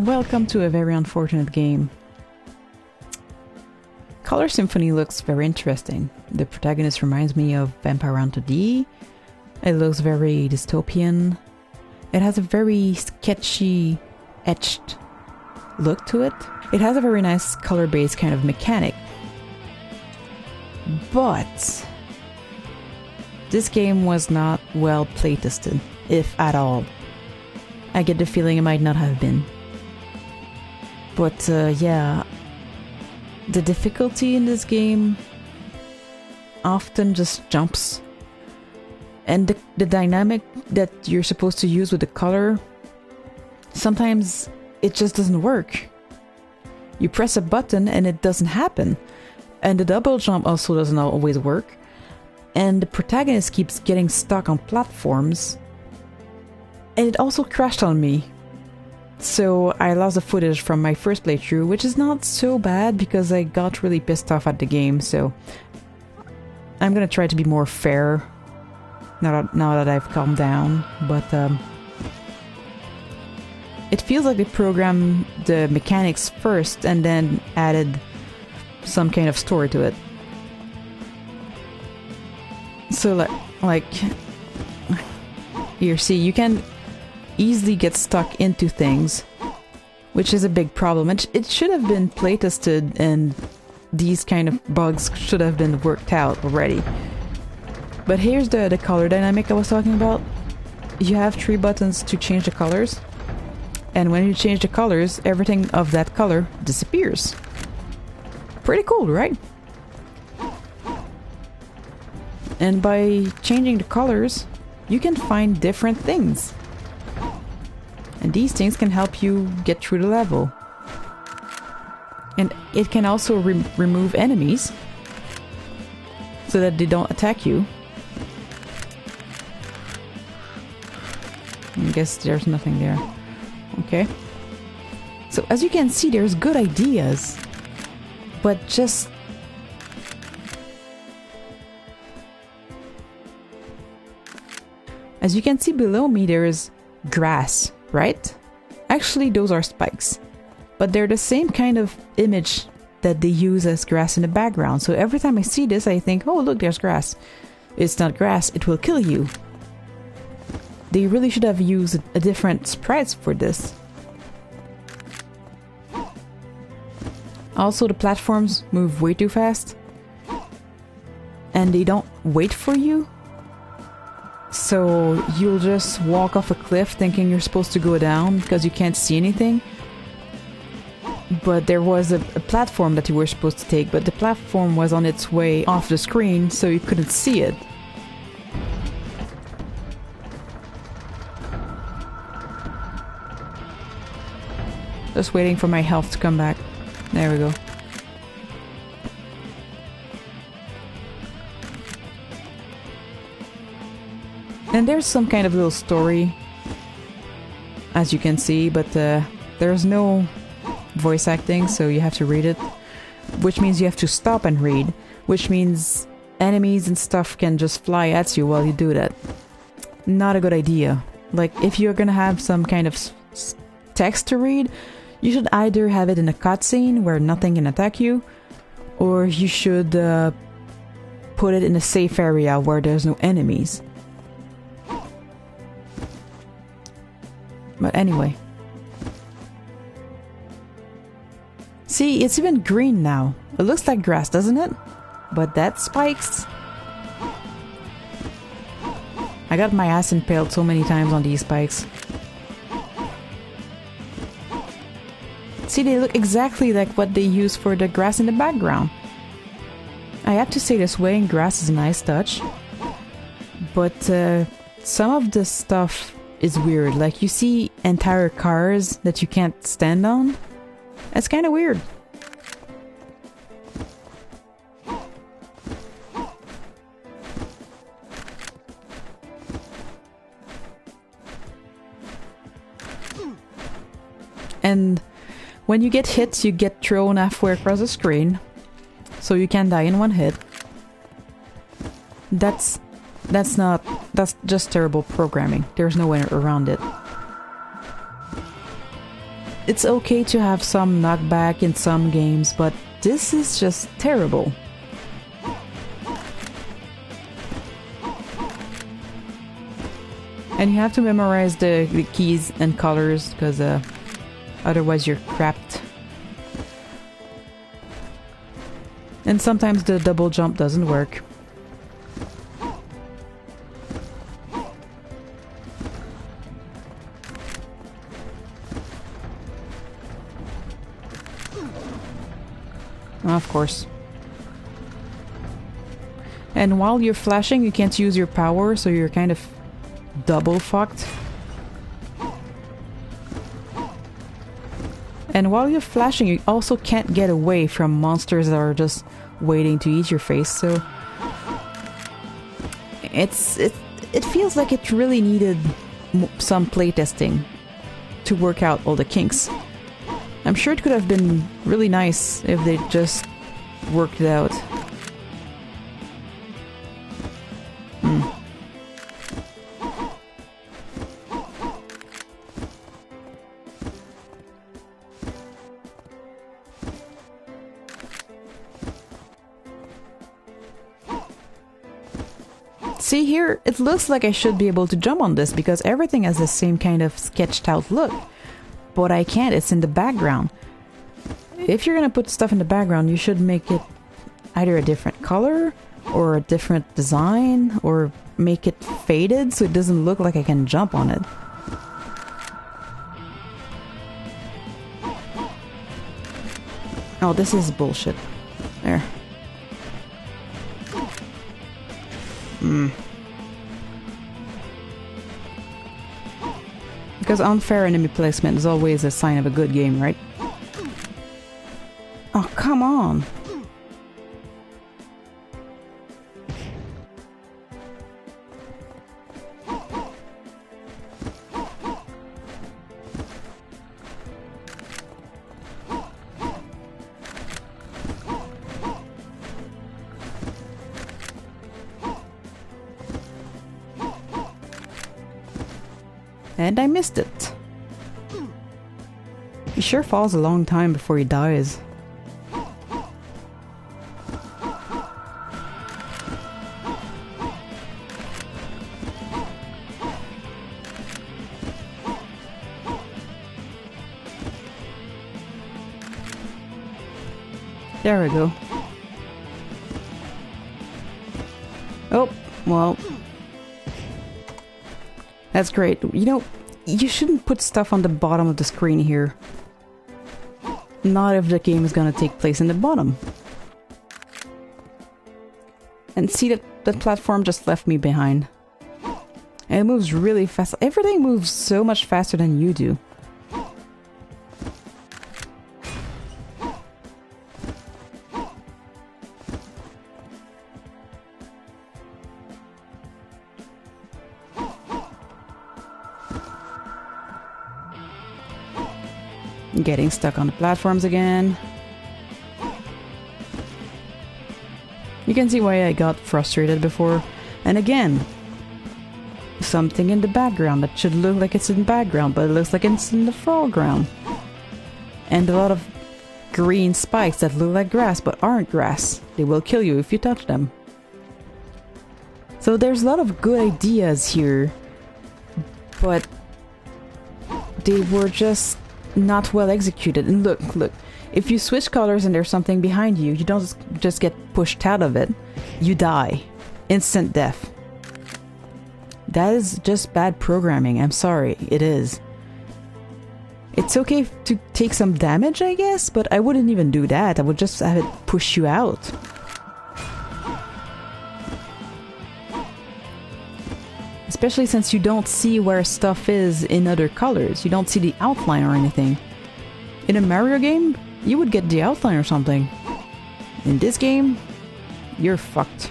welcome to a very unfortunate game. Color Symphony looks very interesting. The protagonist reminds me of Vampire Hunter D. It looks very dystopian. It has a very sketchy, etched look to it. It has a very nice color-based kind of mechanic. But this game was not well playtested, if at all. I get the feeling it might not have been. But yeah, the difficulty in this game often just jumps. And the dynamic that you're supposed to use with the color, sometimes it just doesn't work. You press a button and it doesn't happen. And the double jump also doesn't always work. And the protagonist keeps getting stuck on platforms. And it also crashed on me. So I lost the footage from my first playthrough, which is not so bad because I got really pissed off at the game. So I'm gonna try to be more fair now that I've calmed down. But it feels like they programmed the mechanics first and then added some kind of story to it. So like here, see, you can easily get stuck into things, which is a big problem. It should have been playtested and these kind of bugs should have been worked out already. But here's the color dynamic I was talking about. You have 3 buttons to change the colors, and when you change the colors, everything of that color disappears. Pretty cool, right? And by changing the colors, you can find different things. And these things can help you get through the level. And it can also remove enemies so that they don't attack you. I guess there's nothing there. Okay. So as you can see, there's good ideas. But just... as you can see below me, there is grass, right? Actually, those are spikes. But they're the same kind of image that they use as grass in the background. So every time I see this, I think, oh, look, there's grass. It's not grass, it will kill you. They really should have used a different sprites for this. Also, the platforms move way too fast. And they don't wait for you. So you'll just walk off a cliff thinking you're supposed to go down because you can't see anything. But there was a platform that you were supposed to take, but the platform was on its way off the screen, so you couldn't see it. Just waiting for my health to come back. There we go. And there's some kind of little story, as you can see, but there's no voice acting, so you have to read it. Which means you have to stop and read, which means enemies and stuff can just fly at you while you do that. Not a good idea. Like, if you're gonna have some kind of text to read, you should either have it in a cutscene where nothing can attack you, or you should put it in a safe area where there's no enemies. But anyway. See, it's even green now. It looks like grass, doesn't it? But that's spikes. I got my ass impaled so many times on these spikes. See, they look exactly like what they use for the grass in the background. I have to say the swaying grass is a nice touch. But some of the stuff is weird. Like, you see entire cars that you can't stand on. That's kind of weird. And when you get hit, you get thrown halfway across the screen. So you can die in one hit. That's just terrible programming. There's no way around it. it's okay to have some knockback in some games, but this is just terrible. And you have to memorize the keys and colors, because otherwise you're crapped. And sometimes the double jump doesn't work. Of course. And while you're flashing, you can't use your power, so you're kind of double fucked. And while you're flashing, you also can't get away from monsters that are just waiting to eat your face, so it feels like it really needed some playtesting to work out all the kinks. I'm sure it could have been really nice if they just worked it out. See here, it looks like I should be able to jump on this because everything has the same kind of sketched out look. But I can't, it's in the background. If you're gonna put stuff in the background, you should make it either a different color or a different design, or make it faded so it doesn't look like I can jump on it. Oh, this is bullshit. There. Because unfair enemy placement is always a sign of a good game, right? Oh, come on! And I missed it. He sure falls a long time before he dies. There we go. Oh, well. That's great. You know, you shouldn't put stuff on the bottom of the screen here. Not if the game is gonna take place in the bottom. And see that platform just left me behind. And it moves really fast. Everything moves so much faster than you do. Getting stuck on the platforms again. You can see why I got frustrated before. And again, something in the background that should look like it's in the background, but it looks like it's in the foreground. And a lot of green spikes that look like grass but aren't grass. They will kill you if you touch them. So there's a lot of good ideas here, but they were just not well executed. And look, if you switch colors and there's something behind you, you don't just get pushed out of it. You die. Instant death. That is just bad programming. I'm sorry. It is. It's okay to take some damage, I guess, but I wouldn't even do that. I would just have it push you out. Especially since you don't see where stuff is in other colors. You don't see the outline or anything. In a Mario game, you would get the outline or something. In this game, you're fucked.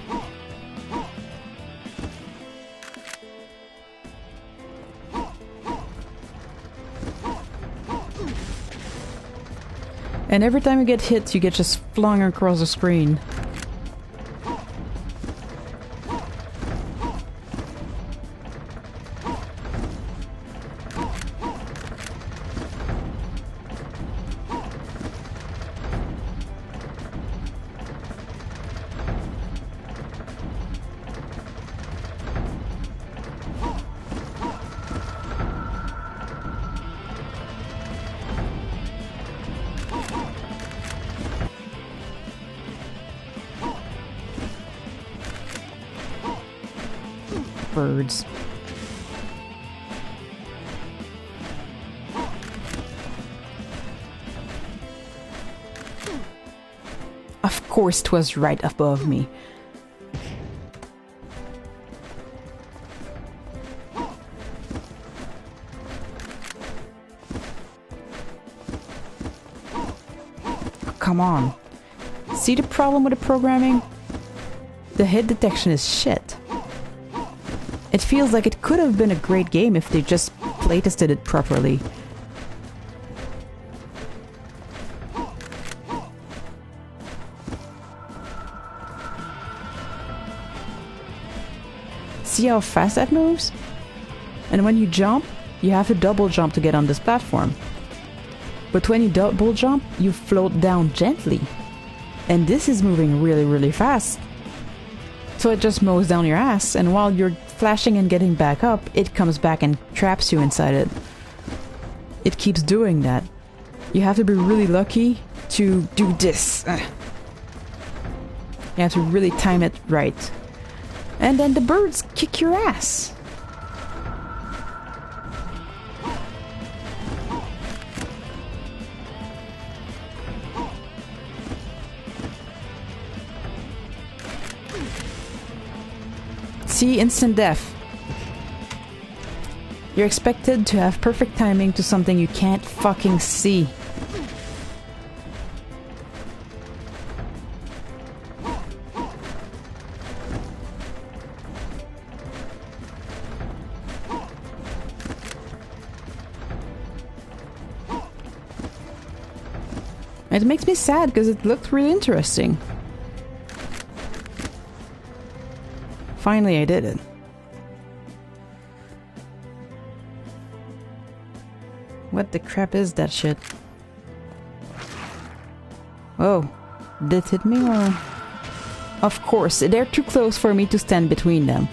And every time you get hit, you get just flung across the screen. birds. Of course 'twas right above me. Come on. See the problem with the programming? The hit detection is shit. It feels like it could have been a great game if they just playtested it properly. See how fast that moves? And when you jump, you have to double jump to get on this platform. But when you double jump, you float down gently. And this is moving really, really fast. So it just mows down your ass, and while you're flashing and getting back up, it comes back and traps you inside it. It keeps doing that. You have to be really lucky to do this. You have to really time it right. And then the birds kick your ass. See, instant death. You're expected to have perfect timing to something you can't fucking see. It makes me sad because it looked really interesting. Finally, I did it. What the crap is that shit? Oh, did it hit me or...? Of course, they're too close for me to stand between them.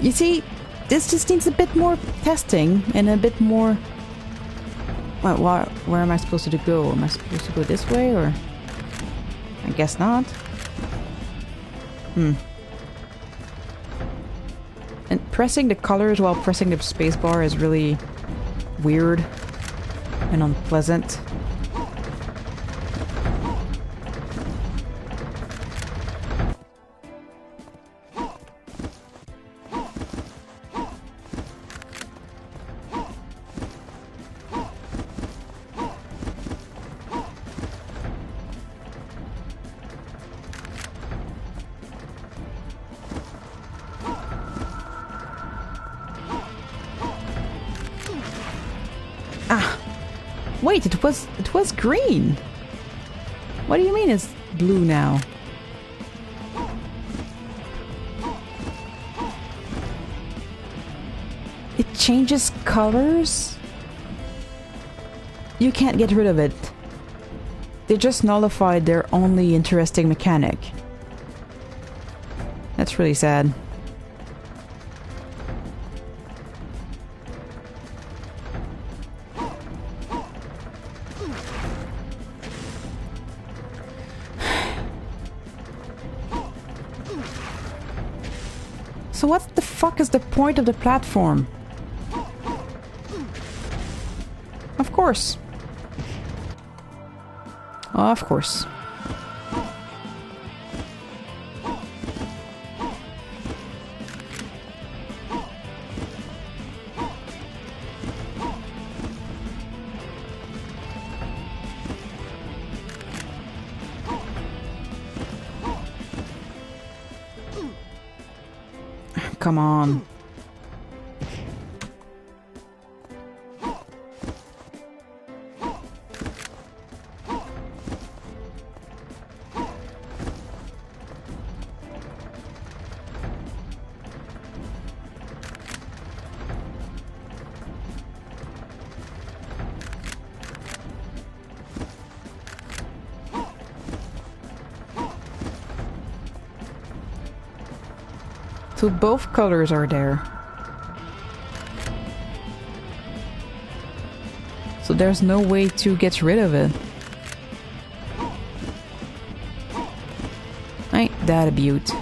You see, this just needs a bit more testing and a bit more... Well, where am I supposed to go? Am I supposed to go this way or...? I guess not. And pressing the colors while pressing the spacebar is really weird and unpleasant. Wait, it was green. What do you mean it's blue now? It changes colors? You can't get rid of it. They just nullified their only interesting mechanic. That's really sad. So what the fuck is the point of the platform? Of course. Of course. Come on. So both colors are there. So there's no way to get rid of it. Ain't that a beaut?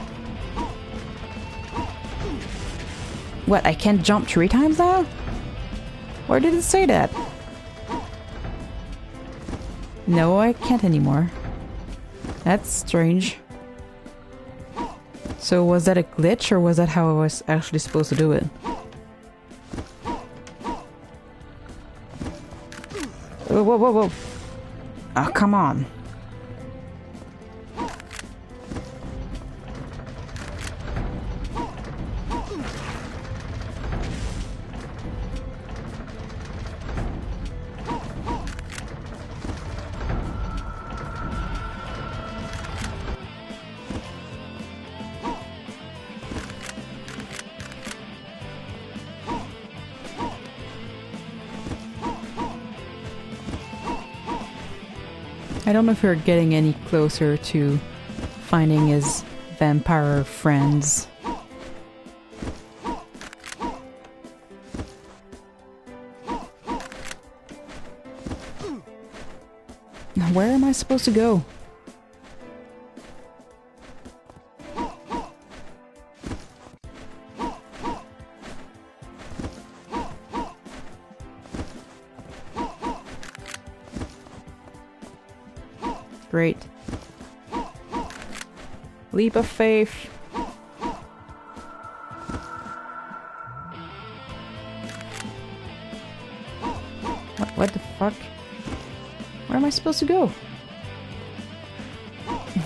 What, I can't jump 3 times now? Where did it say that? No, I can't anymore. That's strange. So was that a glitch, or was that how I was actually supposed to do it? Whoa, whoa, whoa, whoa. Oh, come on. I don't know if we're getting any closer to finding his vampire friends. Where am I supposed to go? Great. Leap of faith. What the fuck? Where am I supposed to go?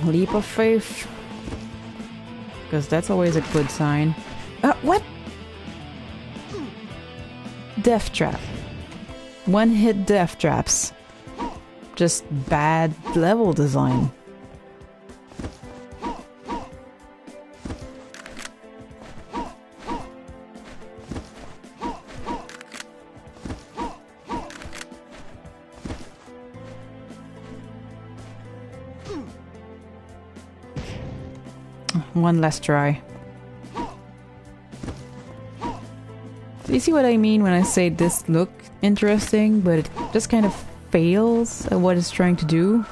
Leap of faith. Because that's always a good sign. What? Death trap. One-hit death traps. Just bad level design. One last try. Do you see what I mean when I say this look interesting, but it just kind of fails at what it's trying to do?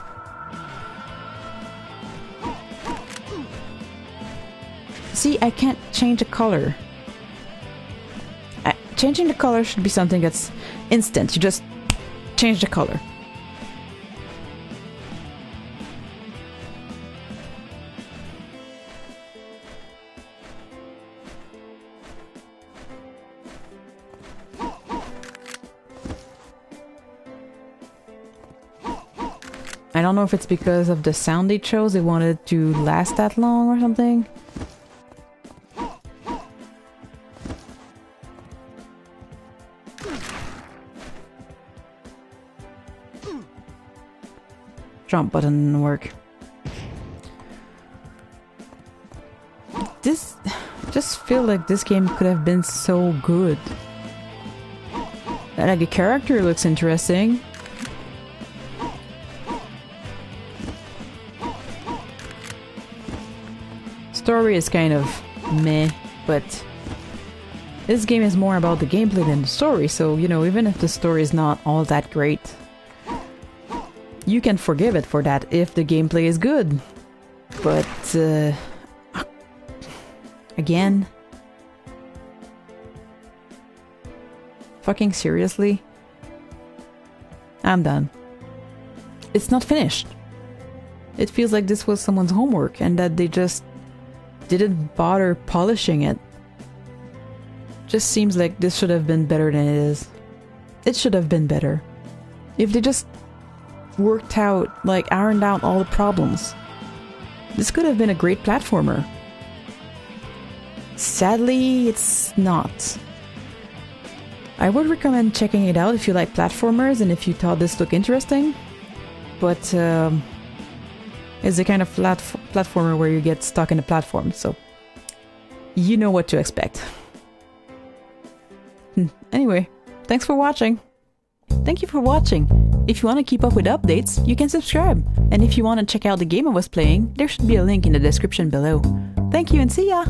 See, I can't change the color. Changing the color should be something that's instant. You just change the color. I don't know if it's because of the sound they chose, they wanted to last that long or something. Jump button didn't work. This just feel like this game could have been so good. Like the character looks interesting. Story is kind of meh, but this game is more about the gameplay than the story, so, you know, even if the story is not all that great, you can forgive it for that if the gameplay is good. But, again? Fucking seriously? I'm done. It's not finished. It feels like this was someone's homework and that they just didn't bother polishing it. Just seems like this should have been better than it is. It should have been better. If they just worked out, like ironed out all the problems. This could have been a great platformer. Sadly, it's not. I would recommend checking it out if you like platformers and if you thought this looked interesting. But it's the kind of platformer where you get stuck in a platform, so you know what to expect. Anyway, thanks for watching. Thank you for watching. If you want to keep up with updates, you can subscribe. And if you want to check out the game I was playing, there should be a link in the description below. Thank you and see ya!